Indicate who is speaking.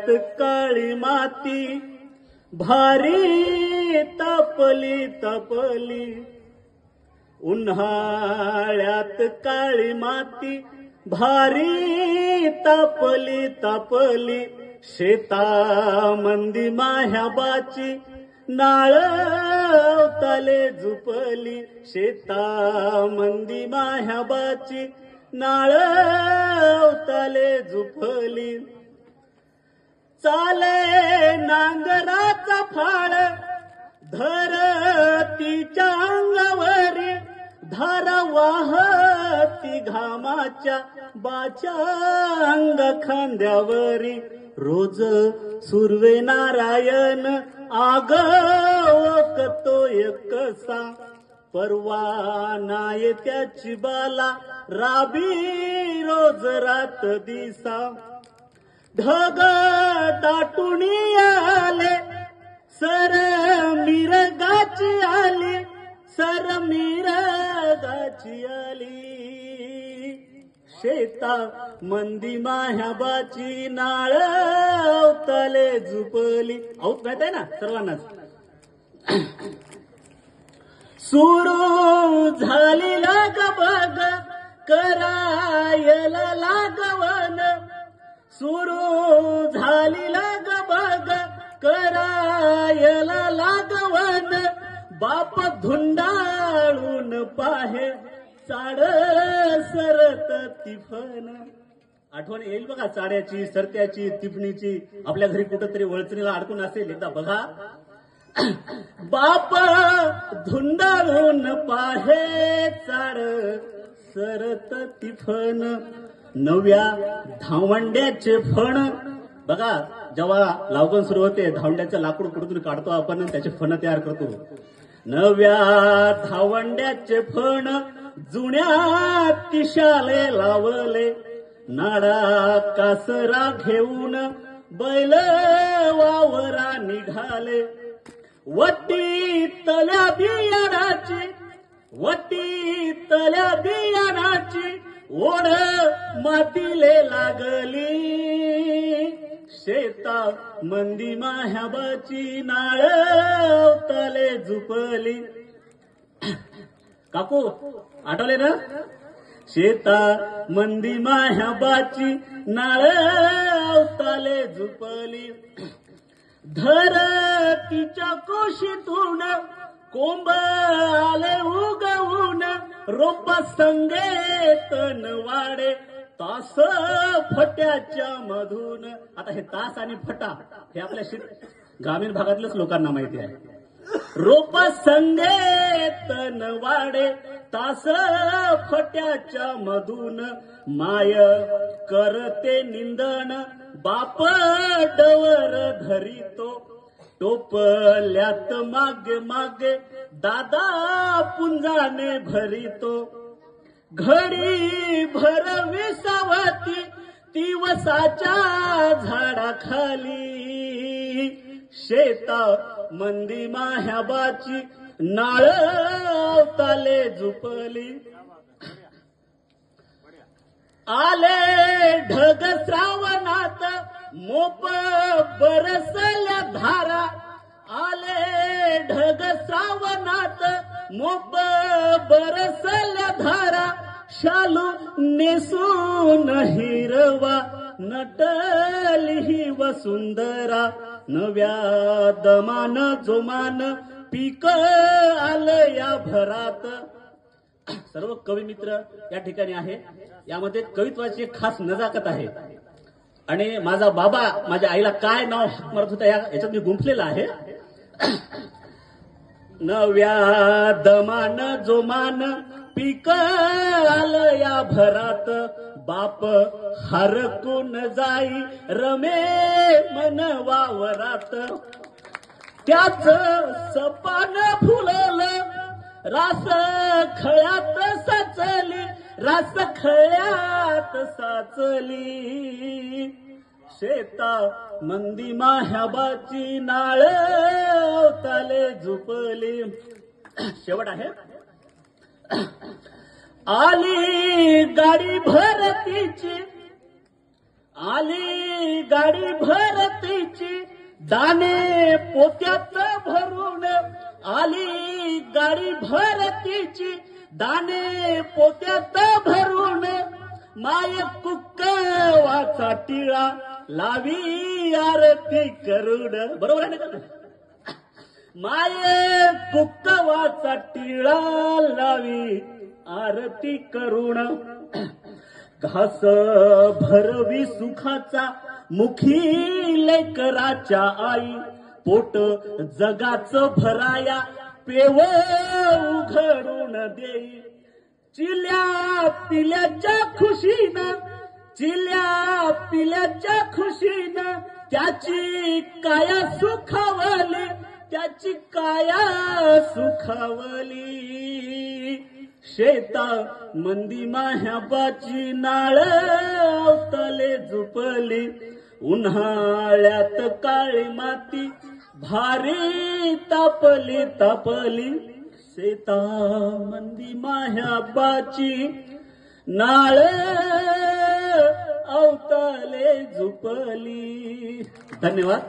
Speaker 1: उन्हाळ्यात काळी माती भारी तापली तापली, उन्हाळ्यात काळी माती भारी तापली तापली, शेतामंदी माह्याबाची नाळवताले झुपली, शेतामंदी माह्याबाची नाळवताले झुपली, चाले नांगराचा फाळ धरतीच्या अंगावरी, धार वाहती घामाच्या बाच्या अंग खांद्यावरी, रोज सुर्वे नारायण आगवतो एकसा, परवाना येत्याची बाला राबी रोज रात दिसा, ढग दाटुनी आले सर मिरगाची आली, सर मिरगाची आली, शेता मंदी माह्याबाची नाळवताले झुपली. आऊत माहित आहे ना सर्वांनाच. सुरू झाली लाग बघ करायला लागवण, सुरू झाली लाग बघ करायला लागवण, बाप धुंडाळून पाहे चाड सरत तिफन. आठवण येईल बघा चाड्याची, सरत्याची, तिफणीची. आपल्या घरी कुठंतरी वळचणीला अडकून असेल, एकदा बघा. बाप धुंडाळून पाहे चाड सरत तिफन, नव्या धावंड्याचे फण. बघा जेव्हा लावगण सुरू होते, धावंड्याचं लाकूड कुठून काढतो आपण, त्याचे फण तयार करतो. नव्या धावंड्याचे फण जुन्या तिशाले लावले, नाडा कासरा घेऊन बैल वावरा निघाले, वटी तल्या बियाणाची, वटी तल्या बियाणाची ओढ मातीले लागली, शेता मंदी माह्याबाची नाळवताले झुपली. काकू आठवले ना? शेता मंदी माह्याबाची नाळवताले झुपली, धरतीच्या कोशीतून कोंब आले उगवून, रोप संगेतन वाडे तास फट्याच्या मधून. आता हे तास आणि फटा हे आपल्या ग्रामीण भागातल्याच लोकांना माहिती आहे. रोप संगेतन वाडे तास फट्याच्या मधून, माय करते निंदन बाप डवर धरितो, टोपल्यात मागे मागे दादा पुंजाने भरितो, घडी भर विसावती दिवसाच्या झाडाखाली, शेता मंदी माह्याबाची नाळवताले झुपली. आले ढग श्रावणात मोप बरसल्या धारा, आले ढग श्रावणात मोप बरसल्या धारा, शालू नेसून हिरवा नटली ही वसुंधरा, नव्या दमान जोमान पीक आलं या भरात. सर्व कवी मित्र या ठिकाणी आहे. यामध्ये कवित्वाची एक खास नजाकत आहे. आणि माझा बाबा माझ्या आईला काय नाव मारत होता याच्यात मी गुंफलेला आहे. नव्या दमान जोमान पीक आलं या भरात, बाप हरकून जाई रमे मन वावरात, त्याच सपान फुललं रास खळ्यात साचली, रास खळ्यात साचली, शेता मंदी माह्याबाची नाळवताले झुपली. शेवट आहे. आली गाडी भरतीची, आली गाडी भरतीची, दाणे पोत्यात भरून आली गाडी भरतीची, दाणे पोत्यात भरून माय कुक्कवाचा टिळा लावी आरती करून. बरोबर आहे ना? माये कुक्कवाचा टिळा लावी आरती करून. घास भरवी सुखाचा मुखी लेकराच्या आई, पोट जगाचं भराया पेव उघडून देई. चिल्या पिल्याच्या खुशीनं, चिल्या पिल्याच्या खुशीनं त्याची काया सुखावली, त्याची काया सुखावली. शेता मंदी माह्याबाची नाळ अवतले झुपली, उन्हाळ्यात काळी माती भारी तापली तापली. शेता मंदी माह्याबाची नाळ अवतले झुपली. धन्यवाद.